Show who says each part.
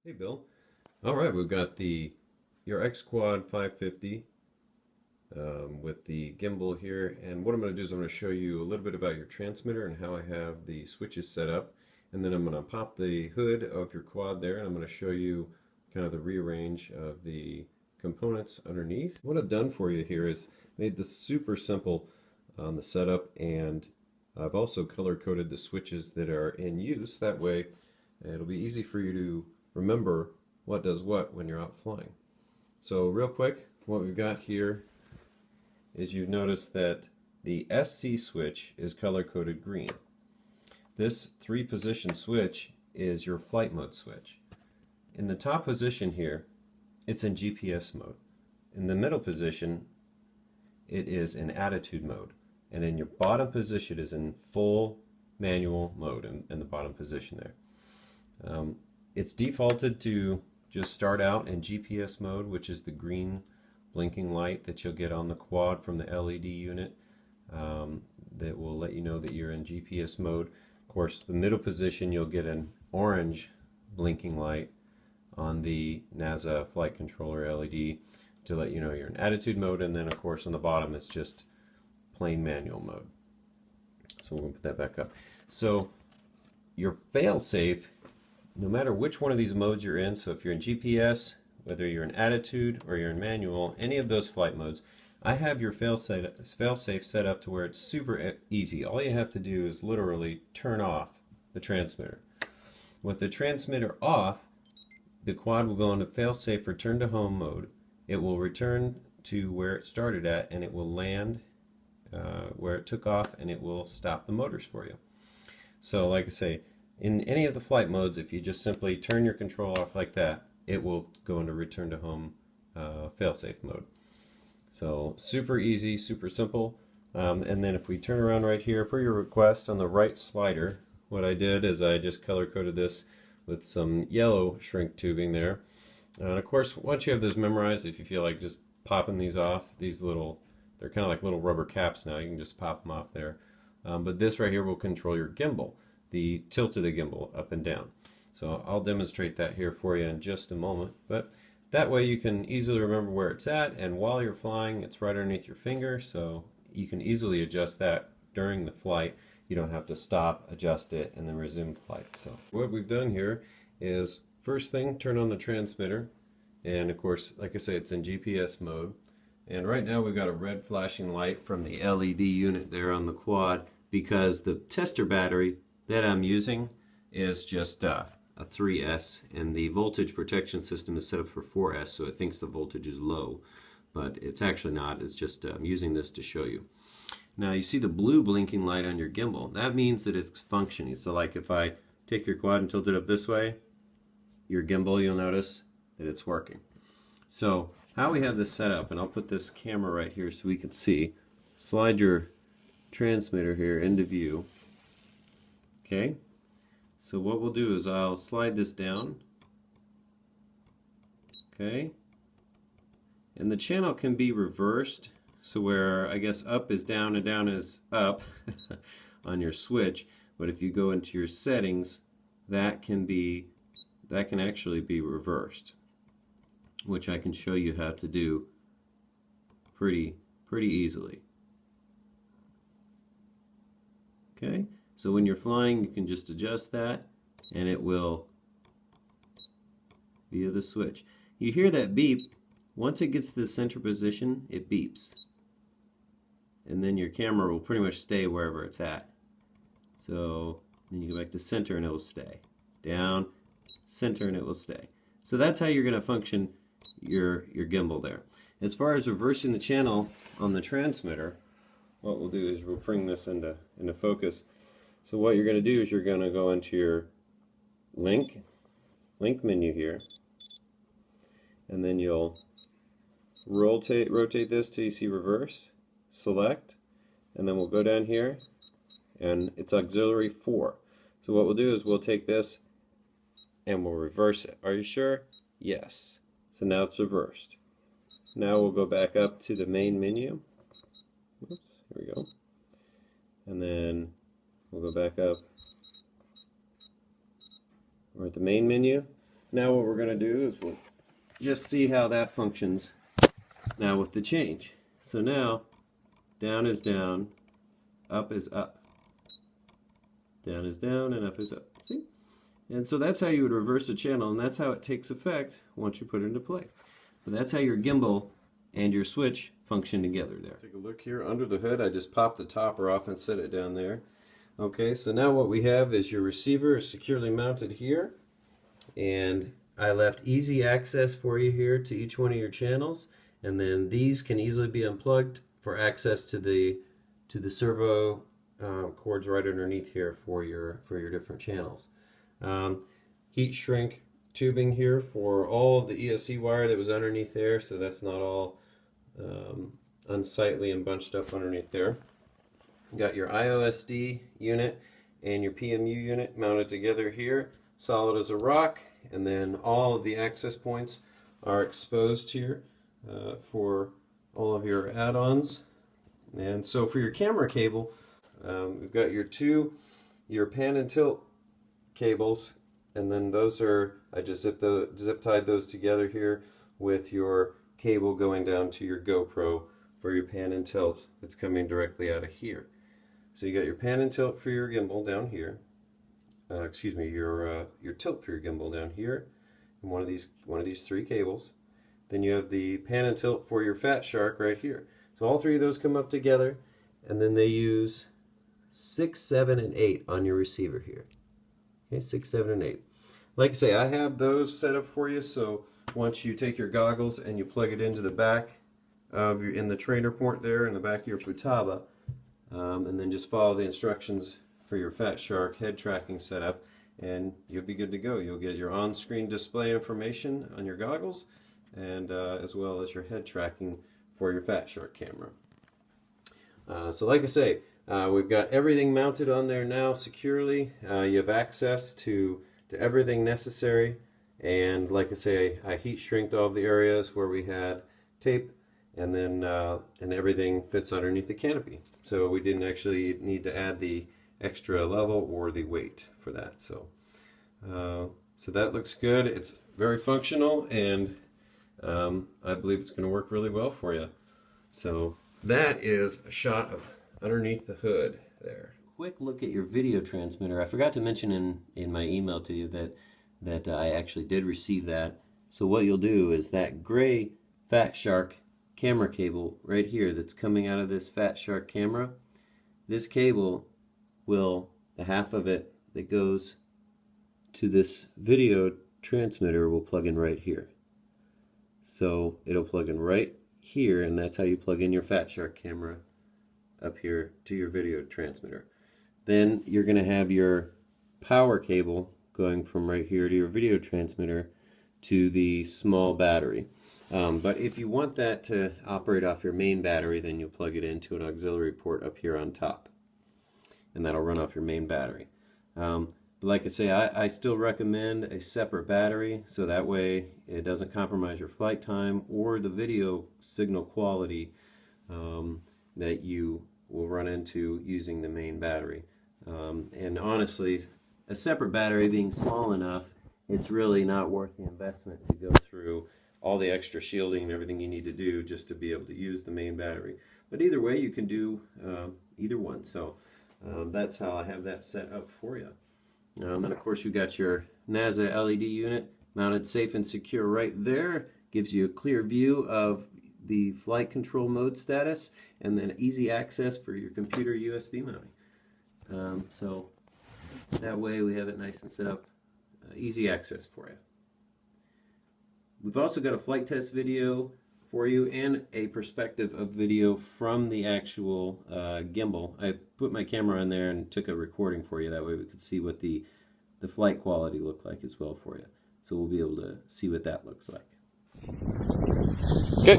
Speaker 1: Hey Bill. All right, we've got your X Quad 550 with the gimbal here, and what I'm going to do is I'm going to show you a little bit about your transmitter and how I have the switches set up, and then I'm going to pop the hood of your quad there, and I'm going to show you kind of the rearrange of the components underneath. What I've done for you here is made this super simple on the setup, and I've also color coded the switches that are in use. That way it'll be easy for you to remember what does what when you're out flying. So real quick, what we've got here is you notice that the SC switch is color coded green. This 3-position switch is your flight mode switch. In the top position here, it's in GPS mode. In the middle position, it is in attitude mode. And in your bottom position is in full manual mode in the bottom position there. It's defaulted to just start out in GPS mode, which is the green blinking light that you'll get on the quad from the LED unit that will let you know that you're in GPS mode. Of course, the middle position you'll get an orange blinking light on the NASA flight controller LED to let you know you're in attitude mode, and then of course on the bottom it's just plain manual mode. So we'll put that back up. So your fail-safe, no matter which one of these modes you're in, so if you're in GPS, whether you're in attitude or you're in manual, any of those flight modes, I have your fail-safe set up to where it's super easy. All you have to do is literally turn off the transmitter. With the transmitter off, the quad will go into fail-safe return to home mode. It will return to where it started at, and it will land where it took off, and it will stop the motors for you. So like I say, in any of the flight modes, if you just simply turn your control off like that, it will go into return to home fail-safe mode. So super easy, super simple. And then if we turn around right here, per your request on the right slider, what I did is I just color coded this with some yellow shrink tubing there. And of course, once you have this memorized, if you feel like just popping these off, they're kind of like little rubber caps now, you can just pop them off there. But this right here will control your gimbal, the tilt of the gimbal up and down. So I'll demonstrate that here for you in just a moment, but that way you can easily remember where it's at, and while you're flying it's right underneath your finger, so you can easily adjust that during the flight. You don't have to stop, adjust it, and then resume flight. So what we've done here is, first thing, turn on the transmitter, and of course, like I say, it's in GPS mode. And right now we've got a red flashing light from the LED unit there on the quad because the tester battery that I'm using is just a 3S, and the voltage protection system is set up for 4S, so it thinks the voltage is low, but it's actually not. It's just I'm using this to show you. Now you see the blue blinking light on your gimbal. That means that it's functioning. So like if I take your quad and tilt it up this way, your gimbal, you'll notice that it's working. So how we have this set up, and I'll put this camera right here so we can see. Slide your transmitter here into view. Okay, so what we'll do is I'll slide this down. Okay, and the channel can be reversed, so where I guess up is down and down is up on your switch, but if you go into your settings, that can actually be reversed, which I can show you how to do pretty easily. Okay, so when you're flying, you can just adjust that, and it will via the switch. You hear that beep. Once it gets to the center position, it beeps, and then your camera will pretty much stay wherever it's at. So then you go back to center and it will stay. Down, center, and it will stay. So that's how you're going to function your gimbal there. As far as reversing the channel on the transmitter, what we'll do is we'll bring this into focus. So what you're going to do is you're going to go into your link menu here, and then you'll rotate this till you see reverse, select, and then we'll go down here, and it's auxiliary 4. So what we'll do is we'll take this and we'll reverse it. Are you sure? Yes. So now it's reversed. Now we'll go back up to the main menu. Oops, here we go. And then we'll go back up. We're at the main menu, now what we're going to do is we'll just see how that functions now with the change. So now, down is down, up is up. Down is down, and up is up. See? And so that's how you would reverse a channel, and that's how it takes effect once you put it into play. But that's how your gimbal and your switch function together there. Take a look here under the hood. I just popped the topper off and set it down there. Okay, so now what we have is your receiver is securely mounted here, and I left easy access for you here to each one of your channels, and then these can easily be unplugged for access to the servo cords right underneath here for your different channels. Heat shrink tubing here for all of the ESC wire that was underneath there, so that's not all unsightly and bunched up underneath there. You got your IOSD unit and your PMU unit mounted together here, solid as a rock, and then all of the access points are exposed here for all of your add-ons. And so for your camera cable, we've got your pan and tilt cables, and then those are, I just zip tied those together here with your cable going down to your GoPro for your pan and tilt that's coming directly out of here. So you got your pan and tilt for your gimbal down here. Excuse me, your tilt for your gimbal down here, and one of these three cables. Then you have the pan and tilt for your Fat Shark right here. So all three of those come up together, and then they use 6, 7, and 8 on your receiver here. Okay, 6, 7, and 8. Like I say, I have those set up for you, so once you take your goggles and you plug it into the back of in the trainer port there in the back of your Futaba, and then just follow the instructions for your Fat Shark head tracking setup, and you'll be good to go. You'll get your on-screen display information on your goggles, and as well as your head tracking for your Fat Shark camera. So like I say, we've got everything mounted on there now securely. You have access to everything necessary, and like I say, I heat shrinked all of the areas where we had tape, and then and everything fits underneath the canopy. So we didn't actually need to add the extra level or the weight for that. So so that looks good. It's very functional, and I believe it's going to work really well for you. So that is a shot of underneath the hood there. Quick look at your video transmitter. I forgot to mention in my email to you that I actually did receive that. So what you'll do is that gray Fat Shark camera cable right here that's coming out of this Fat Shark camera, this cable will, the half of it that goes to this video transmitter will plug in right here. So it'll plug in right here, and that's how you plug in your Fat Shark camera up here to your video transmitter. Then you're going to have your power cable going from right here to your video transmitter to the small battery. But if you want that to operate off your main battery, then you'll plug it into an auxiliary port up here on top, and that'll run off your main battery. But like I say, I still recommend a separate battery, so that way it doesn't compromise your flight time or the video signal quality that you will run into using the main battery. And honestly, a separate battery being small enough, it's really not worth the investment to go through all the extra shielding and everything you need to do just to be able to use the main battery. But either way, you can do either one. So that's how I have that set up for you. And of course, you got your NASA LED unit mounted safe and secure right there. Gives you a clear view of the flight control mode status, and then easy access for your computer USB mounting. So that way we have it nice and set up, easy access for you. We've also got a flight test video for you and a perspective of video from the actual gimbal. I put my camera in there and took a recording for you. That way we could see what the flight quality looked like as well for you. So we'll be able to see what that looks like. Okay.